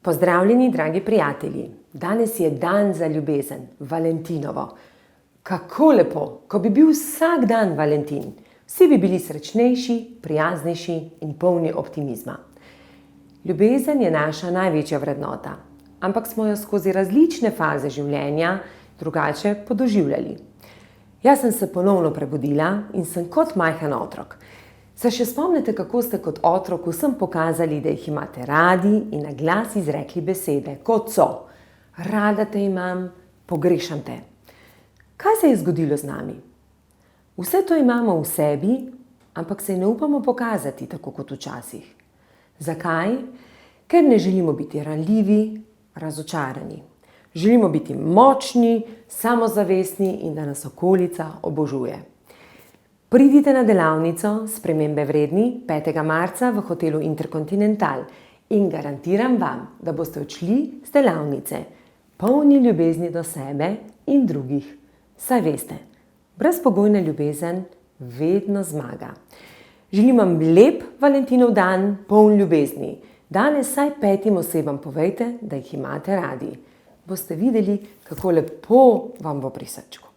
Pozdravljeni, dragi prijatelji! Danes je dan za ljubezen, Valentinovo. Kako lepo, ko bi bil vsak dan Valentin. Vsi bi bili srečnejši, prijaznejši in polni optimizma. Ljubezen je naša največja vrednota, ampak smo jo skozi različne faze življenja drugače podoživljali. Jaz sem se ponovno prebudila in sem kot majhen otrok. Se še spomnite, kako ste kot otrok vsem pokazali, da jih imate radi in na glas izrekli besede, kot so: rada te imam, pogrešam te. Kaj se je zgodilo z nami? Vse to imamo v sebi, ampak se ne upamo pokazati tako kot včasih. Zakaj? Ker ne želimo biti ranljivi, razočarani. Želimo biti močni, samozavestni in da nas okolica obožuje. Pridite na delavnico Spremembe vredni 5. marca v hotelu Intercontinental in garantiram vam, da boste odšli z delavnice polni ljubezni do sebe in drugih. Saj veste, brezpogojna ljubezen vedno zmaga. Želim vam lep Valentinov dan, poln ljubezni. Danes vsaj 5 osebam povejte, da jih imate radi. Boste videli, kako lepo vam bo pri srčku.